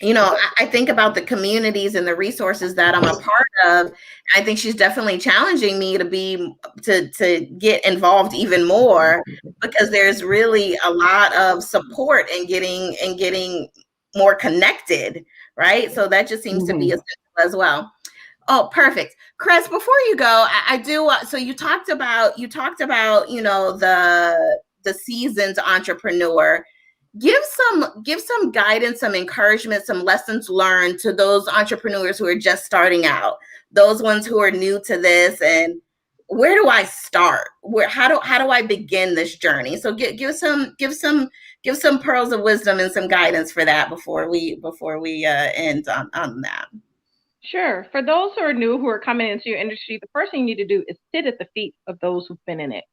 I think about the communities and the resources that I'm a part of. I think she's definitely challenging me to get involved even more, because there's really a lot of support in getting more connected, right? So that just seems to be essential as well. Oh, perfect. Chris, before you go, I do. So you talked about, the seasoned entrepreneur. Give some guidance, some encouragement, some lessons learned to those entrepreneurs who are just starting out, those ones who are new to this, and where do I start? How do I begin this journey? So give some pearls of wisdom and some guidance for that before we end on that. Sure. For those who are new, who are coming into your industry, the first thing you need to do is sit at the feet of those who've been in it.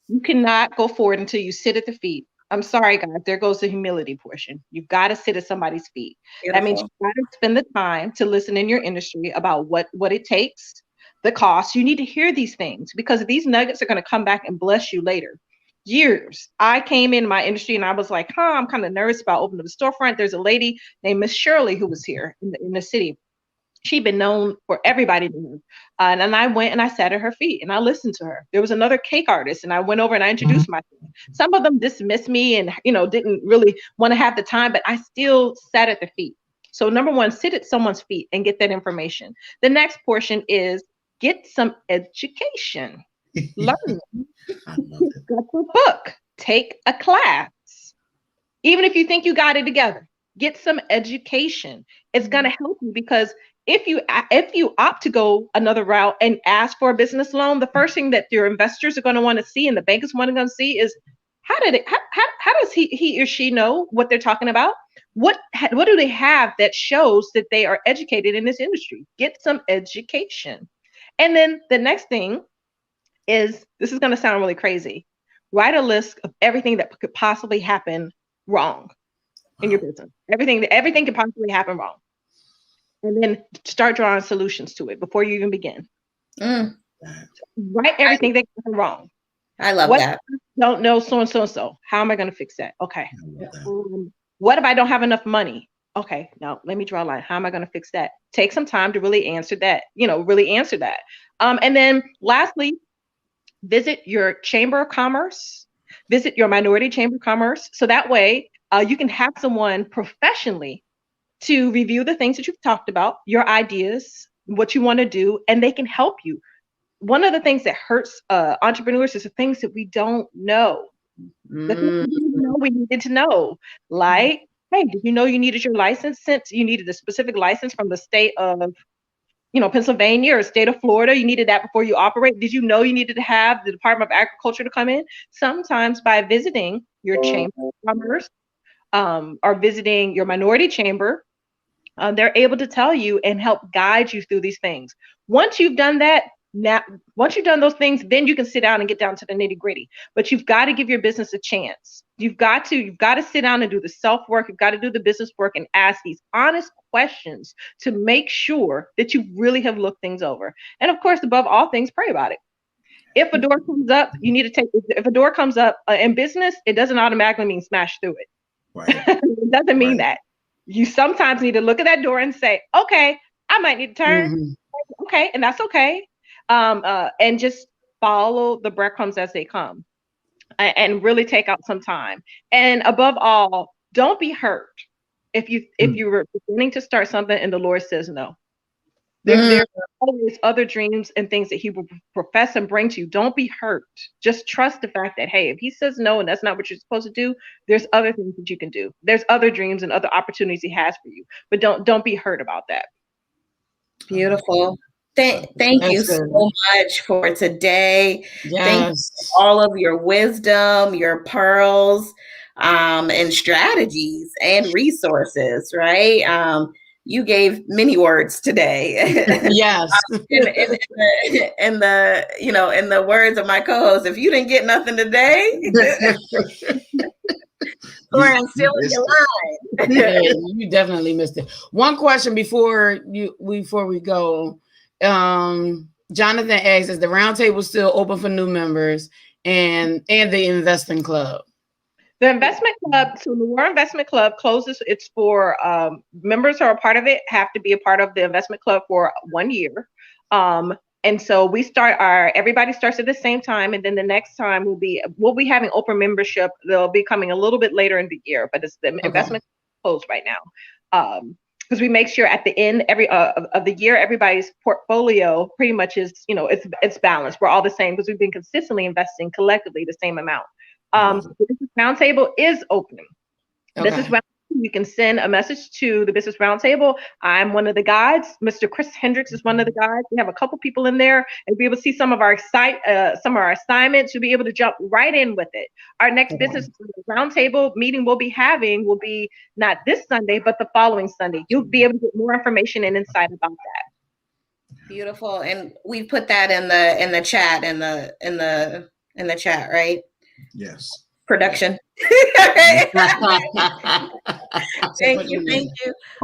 You cannot go forward until you sit at the feet. I'm sorry, guys, there goes the humility portion. You've got to sit at somebody's feet. Beautiful. That means you've got to spend the time to listen in your industry about what it takes, the cost. You need to hear these things, because these nuggets are going to come back and bless you later. Years. I came in my industry and I was like, I'm kind of nervous about opening the storefront. There's a lady named Miss Shirley who was here in the city. She'd been known for everybody to know. And I went and I sat at her feet and I listened to her. There was another cake artist and I went over and I introduced myself. Some of them dismissed me and, didn't really want to have the time, but I still sat at their feet. So number one, sit at someone's feet and get that information. The next portion is get some education. Learn. Get a book. Take a class. Even if you think you got it together, get some education. It's going to help you, because if you opt to go another route and ask for a business loan, the first thing that your investors are going to want to see and the bankers want to see is how does he or she know what they're talking about? What do they have that shows that they are educated in this industry? Get some education. And then the next thing is, this is going to sound really crazy, write a list of everything that could possibly happen wrong in your business. Everything could possibly happen wrong. And then start drawing solutions to it before you even begin. Write everything that can go wrong. I love that. Don't know so and so. How am I going to fix that? Okay. What if I don't have enough money? Okay, now let me draw a line. How am I going to fix that? Take some time to really answer that. And then lastly, visit your chamber of commerce Visit your minority chamber of commerce. So that way you can have someone professionally to review the things that you've talked about, your ideas, what you want to do, and they can help you. One of the things that hurts entrepreneurs is the things that we don't know. The things we didn't know we needed to know. Like, hey, did you know you needed your license since you needed a specific license from the state of, Pennsylvania or state of Florida? You needed that before you operate. Did you know you needed to have the Department of Agriculture to come in? Sometimes by visiting your chamber of commerce or visiting your minority chamber, they're able to tell you and help guide you through these things. Once you've done that, once you've done those things, then you can sit down and get down to the nitty gritty. But you've got to give your business a chance. You've got to sit down and do the self work. You've got to do the business work and ask these honest questions to make sure that you really have looked things over. And of course, above all things, pray about it. If a door comes up, you need to take. If a door comes up in business, it doesn't automatically mean smash through it. Right. It doesn't mean that. You sometimes need to look at that door and say, okay, I might need to turn. Okay, and that's okay. And just follow the breadcrumbs as they come and really take out some time. And above all, don't be hurt if you were beginning to start something and the Lord says no. There are always other dreams and things that he will profess and bring to you. Don't be hurt. Just trust the fact that, hey, if he says no and that's not what you're supposed to do, there's other things that you can do. There's other dreams and other opportunities he has for you. But don't be hurt about that. Beautiful. Thank you so much for today. Yes. Thank you for all of your wisdom, your pearls, and strategies and resources, right? You gave many words today. Yes. in the words of my co-host, if you didn't get nothing today, Lauren, still in your line. Yeah, you definitely missed it. One question before we go. Jonathan asks, is the roundtable still open for new members and the investment club? The investment club, so the War Investment Club closes. It's for members who are a part of it have to be a part of the investment club for 1 year. And so everybody starts at the same time, and then the next time we'll be having open membership. They'll be coming a little bit later in the year, but it's the investment closed right now. Because we make sure at the end of the year, everybody's portfolio pretty much is, it's balanced. We're all the same because we've been consistently investing collectively the same amount. The Business Roundtable is opening. Business Roundtable, you can send a message to the Business Roundtable. I'm one of the guides. Mr. Chris Hendricks is one of the guides. We have a couple people in there, and be able to see some of our assignments. You'll be able to jump right in with it. Our next Business Roundtable meeting will be not this Sunday, but the following Sunday. You'll be able to get more information and insight about that. Beautiful, and we put that in the chat in the chat, right? Yes. Production. Thank you.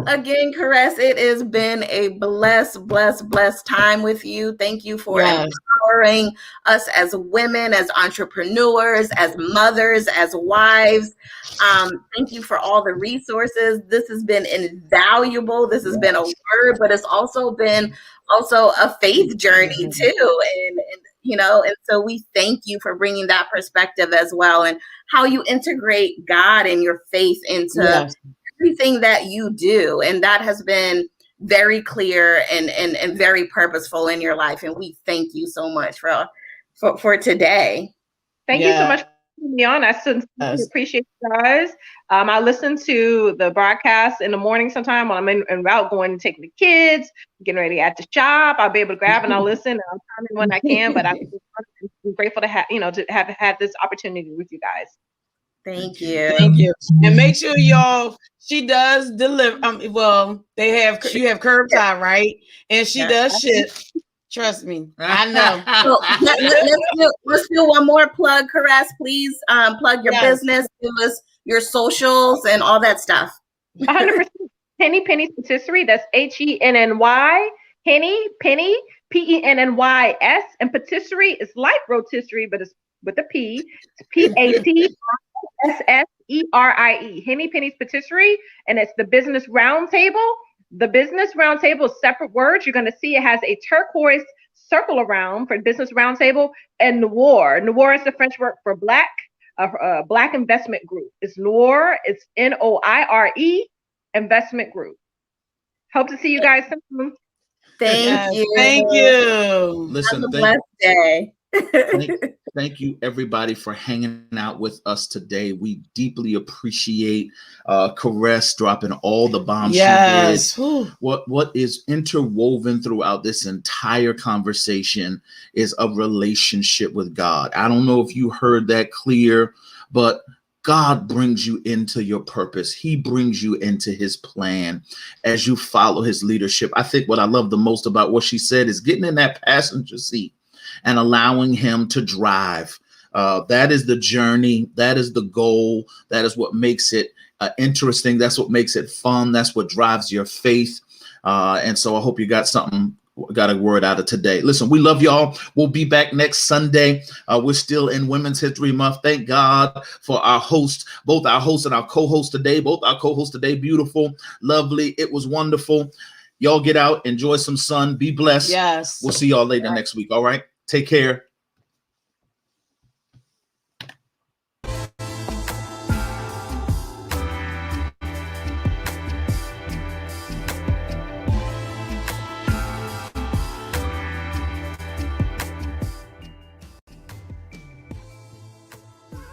Again, Caress, it has been a blessed time with you. Thank you for empowering us as women, as entrepreneurs, as mothers, as wives. Thank you for all the resources. This has been invaluable. This has been a word, but it's also been a faith journey too. And so we thank you for bringing that perspective as well, and how you integrate God and your faith into everything that you do. And that has been very clear and very purposeful in your life. And we thank you so much for today. Thank you so much for having me on. I sincerely appreciate you guys. I listen to the broadcast in the morning sometime when I'm en route going to take the kids, getting ready at the shop. I'll be able to grab and I'll listen and I'll chime in when I can. But I'm grateful to have had this opportunity with you guys. Thank you. And make sure y'all, she does deliver. You have curbside, right? And she does ship. Trust me, I know. Let's do one more plug, Caress. Please plug your business, give us your socials and all that stuff. 100%. Henny Penny's Patisserie. That's HENNY. Henny Penny, PENNYS. And patisserie is like rotisserie, but it's with a P. It's PATSSERIE. Henny Penny's Patisserie, and it's the Business Roundtable. The Business Roundtable is separate words. You're going to see it has a turquoise circle around for Business Roundtable, and noir. Noir is the French word for black. a Black investment group. It's Noire. It's NOIRE investment group. Hope to see you guys soon. Thank you. Thank you. Listen, have a blessed day. Thank you, everybody, for hanging out with us today. We deeply appreciate Caress dropping all the bombs she did. What is interwoven throughout this entire conversation is a relationship with God. I don't know if you heard that clear, but God brings you into your purpose. He brings you into his plan as you follow his leadership. I think what I love the most about what she said is getting in that passenger seat and allowing him to drive. That is the journey. That is the goal. That is what makes it interesting. That's what makes it fun. That's what drives your faith. And so I hope you got a word out of today. Listen, we love y'all. We'll be back next Sunday. We're still in Women's History Month. Thank God for our host, both our host and our co-host today. Both our co-hosts today, beautiful, lovely. It was wonderful. Y'all get out, enjoy some sun, be blessed. Yes. We'll see y'all later next week. All right. Take care.